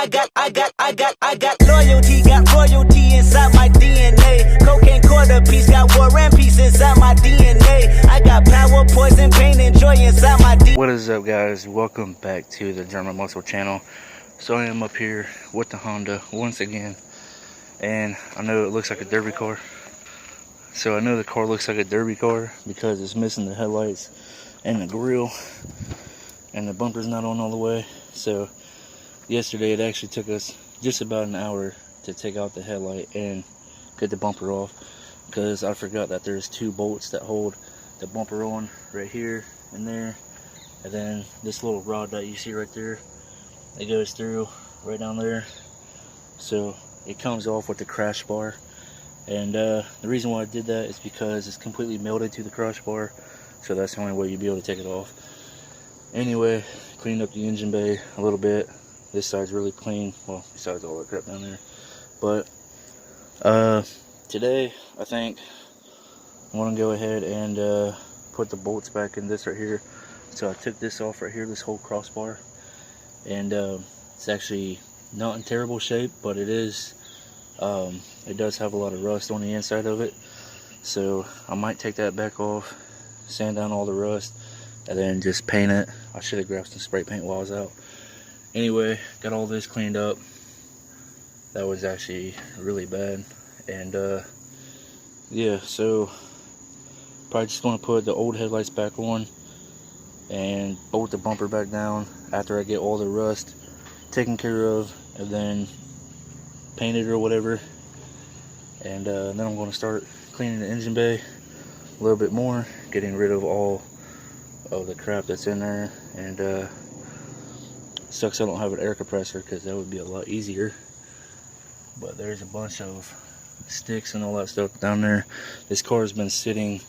got royalty inside my DNA. Cocaine quarter piece, got war and peace inside my DNA. I got power, poison, pain, and joy inside my DNA. What is up, guys? Welcome back to the German Muscle channel. So I am up here with the Honda once again, and I know it looks like a derby car. So I know the car looks like a derby car because it's missing the headlights and the grille, and the bumper's not on all the way. So yesterday it actually took us just about an hour to take out the headlight and get the bumper off, because I forgot that there's two bolts that hold the bumper on right here and there, and then this little rod that you see right there, it goes through right down there. So it comes off with the crash bar, and the reason why I did that is because it's completely melted to the crash bar, so that's the only way you'd be able to take it off. Anyway, cleaned up the engine bay a little bit. This side's really clean, well, besides all that crap down there. But today I think I want to go ahead and put the bolts back in this right here. So I took this off right here, this whole crossbar, and it's actually not in terrible shape, but it is. It does have a lot of rust on the inside of it, so I might take that back off, sand down all the rust, and then just paint it. I should have grabbed some spray paint while I was out. Anyway, got all this cleaned up. That was actually really bad, and yeah, so probably just going to put the old headlights back on and bolt the bumper back down after I get all the rust taken care of, and then paint it or whatever. And then I'm going to start cleaning the engine bay a little bit more, getting rid of all of the crap that's in there. And sucks I don't have an air compressor, because that would be a lot easier. But there's a bunch of sticks and all that stuff down there. This car has been sitting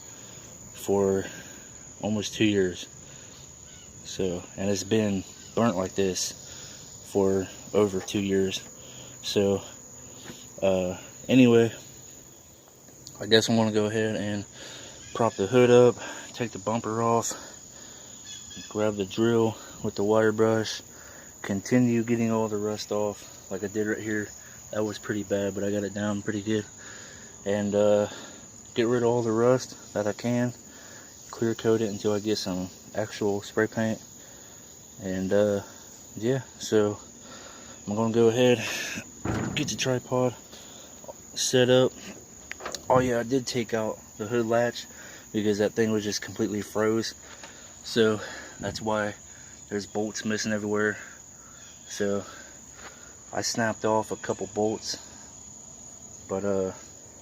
for almost 2 years, so, and it's been burnt like this for over 2 years. So anyway, I guess I'm going to go ahead and prop the hood up, take the bumper off, grab the drill with the wire brush, continue getting all the rust off like I did right here. That was pretty bad, but I got it down pretty good. And get rid of all the rust that I can, clear coat it until I get some actual spray paint. And yeah, so I'm gonna go ahead, get the tripod set up. Oh yeah, I did take out the hood latch because that thing was just completely froze, so that's why there's bolts missing everywhere. So I snapped off a couple bolts, but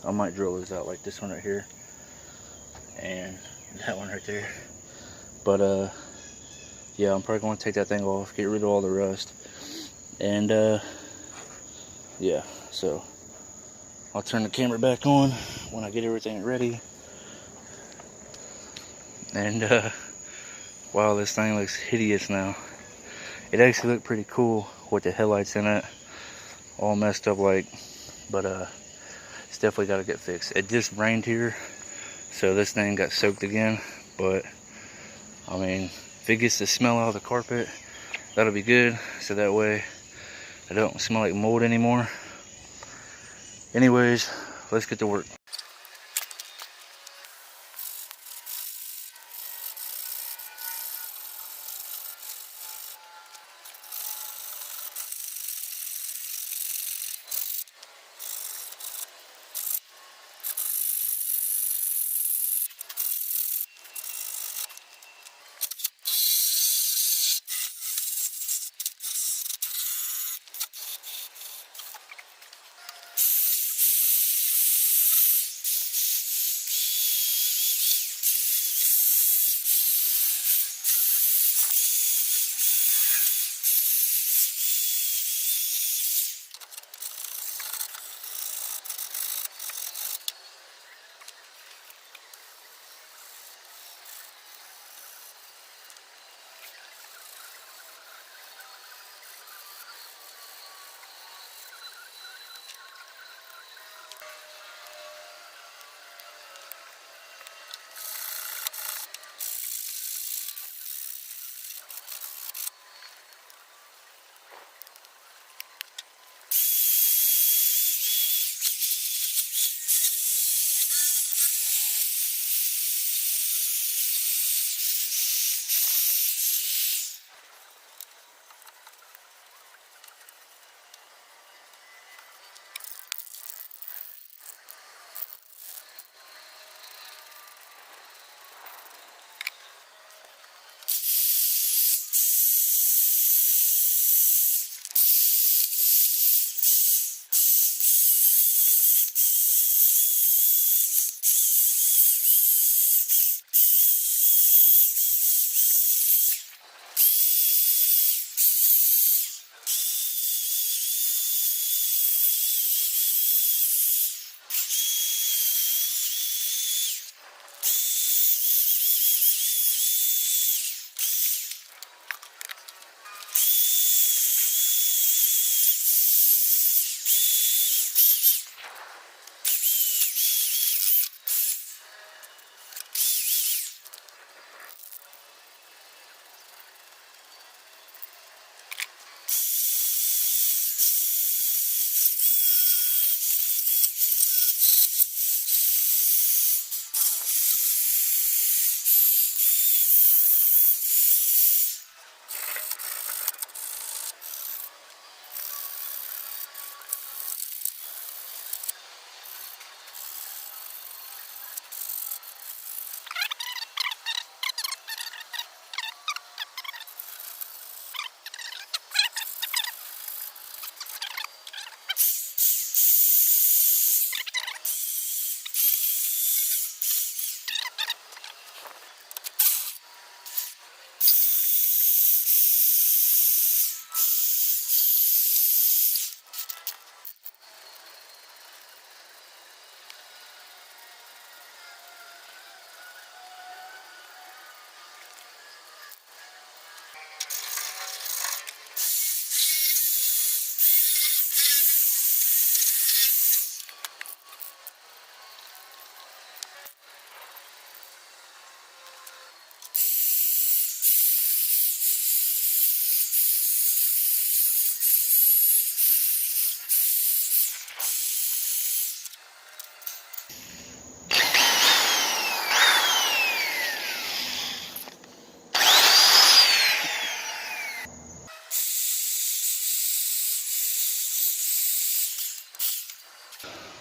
I might drill those out, like this one right here and that one right there. But yeah, I'm probably going to take that thing off, get rid of all the rust, and yeah, so I'll turn the camera back on when I get everything ready. And wow, this thing looks hideous now. It actually looked pretty cool with the headlights in it, all messed up like, but it's definitely got to get fixed. It just rained here, so this thing got soaked again. But I mean, if it gets the smell out of the carpet, that'll be good, so that way I don't smell like mold anymore. Anyways, let's get to work.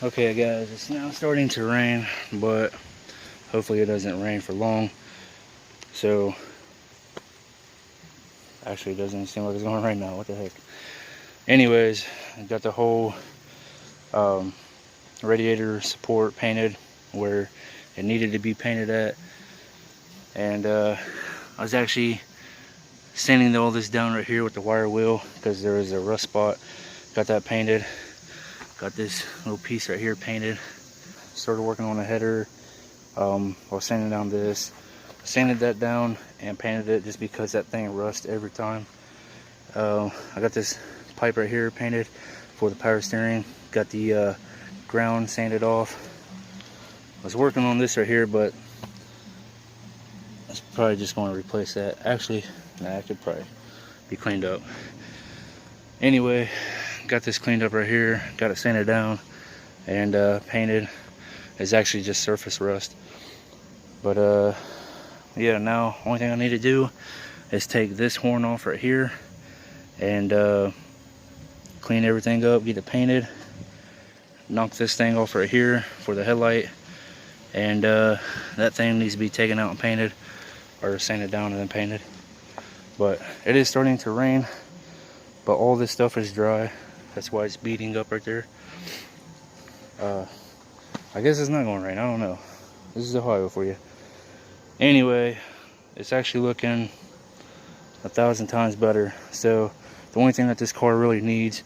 Okay guys, it's now starting to rain, but hopefully it doesn't rain for long. So, actually it doesn't seem like it's going to rain now, what the heck. Anyways, I got the whole radiator support painted where it needed to be painted at. And I was actually sanding all this down right here with the wire wheel because there was a rust spot. Got that painted. Got this little piece right here painted. Started working on the header while sanding down this. Sanded that down and painted it just because that thing rusts every time. I got this pipe right here painted for the power steering. Got the ground sanded off. I was working on this right here, but I was probably just going to replace that. Actually, nah, it could probably be cleaned up. Anyway, got this cleaned up right here. Got it sanded down and painted. It's actually just surface rust. But yeah, now only thing I need to do is take this horn off right here and clean everything up, get it painted. Knock this thing off right here for the headlight, and that thing needs to be taken out and painted, or sanded down and then painted. But it is starting to rain, but all this stuff is dry. That's why it's beating up right there. I guess it's not going to rain, I don't know. This is Ohio for you. Anyway, it's actually looking 1,000 times better. So the only thing that this car really needs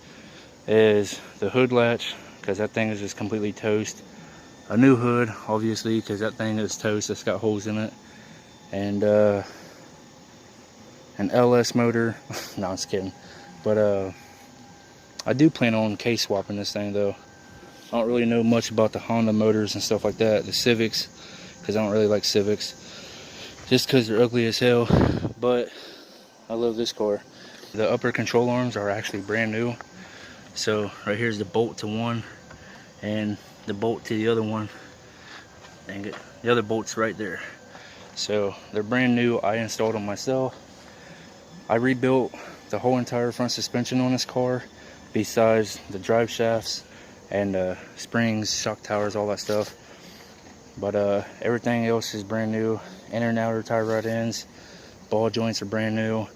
is the hood latch, because that thing is just completely toast. A new hood, obviously, because that thing is toast. It's got holes in it. And an LS motor. No, I'm just kidding. But I do plan on case swapping this thing though. I don't really know much about the Honda motors and stuff like that. The Civics, because I don't really like Civics. Just because they're ugly as hell. But I love this car. The upper control arms are actually brand new. So right here's the bolt to one and the bolt to the other one. Dang it. The other bolt's right there. So they're brand new. I installed them myself. I rebuilt the whole entire front suspension on this car, besides the drive shafts and springs, shock towers, all that stuff. But everything else is brand new. Inner and outer tie rod ends, ball joints are brand new,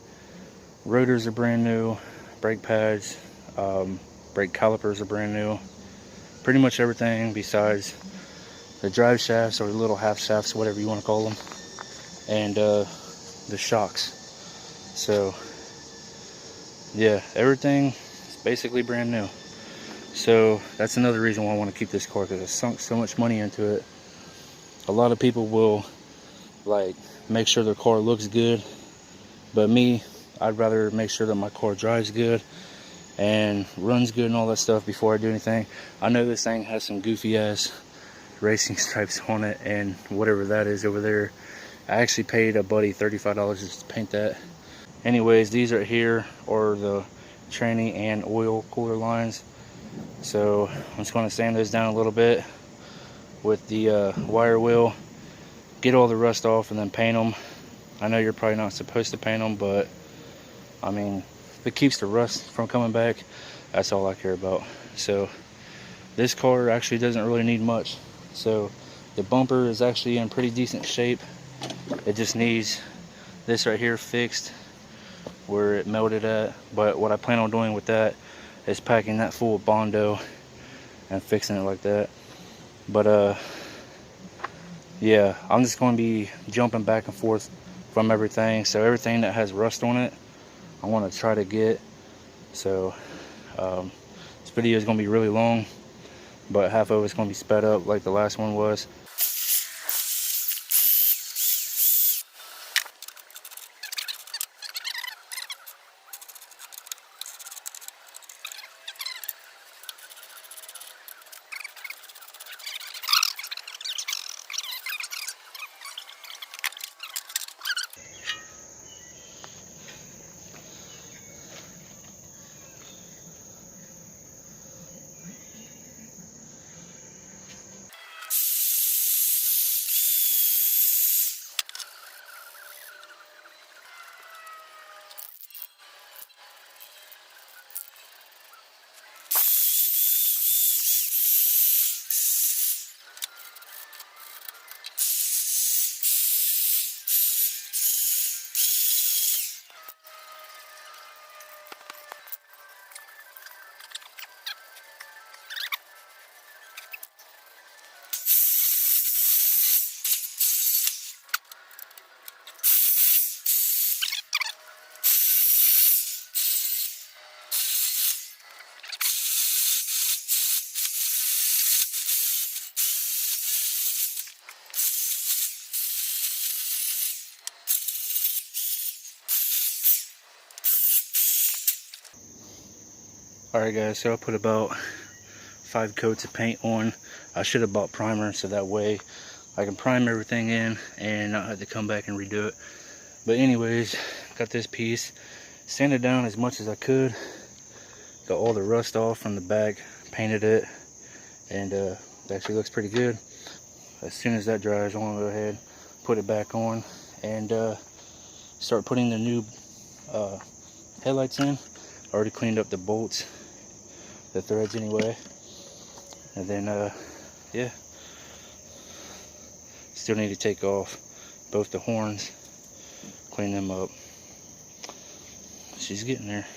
rotors are brand new, brake pads, brake calipers are brand new. Pretty much everything besides the drive shafts or the little half shafts, whatever you want to call them, and the shocks. So yeah, everything is basically brand new. So that's another reason why I want to keep this car, because I sunk so much money into it. A lot of people will like make sure their car looks good, but me, I'd rather make sure that my car drives good and runs good and all that stuff before I do anything. I know this thing has some goofy ass racing stripes on it and whatever that is over there. I actually paid a buddy $35 just to paint that. Anyways, these right here are the tranny and oil cooler lines. So I'm just going to sand those down a little bit with the wire wheel, get all the rust off, and then paint them. I know you're probably not supposed to paint them, but I mean, if it keeps the rust from coming back, that's all I care about. So this car actually doesn't really need much. So the bumper is actually in pretty decent shape. It just needs this right here fixed where it melted at. But what I plan on doing with that is packing that full of Bondo and fixing it like that. But yeah, I'm just going to be jumping back and forth from everything. So everything that has rust on it, I want to try to get. So this video is going to be really long, but half of it's going to be sped up like the last one was. Alright guys, so I put about 5 coats of paint on. I should have bought primer so that way I can prime everything in and not have to come back and redo it. But anyways, got this piece sanded down as much as I could. Got all the rust off from the back, painted it, and it actually looks pretty good. As soon as that dries, I'm gonna go ahead, put it back on, and start putting the new headlights in. Already cleaned up the bolts, the threads anyway, and then yeah, still need to take off both the horns, clean them up. She's getting there.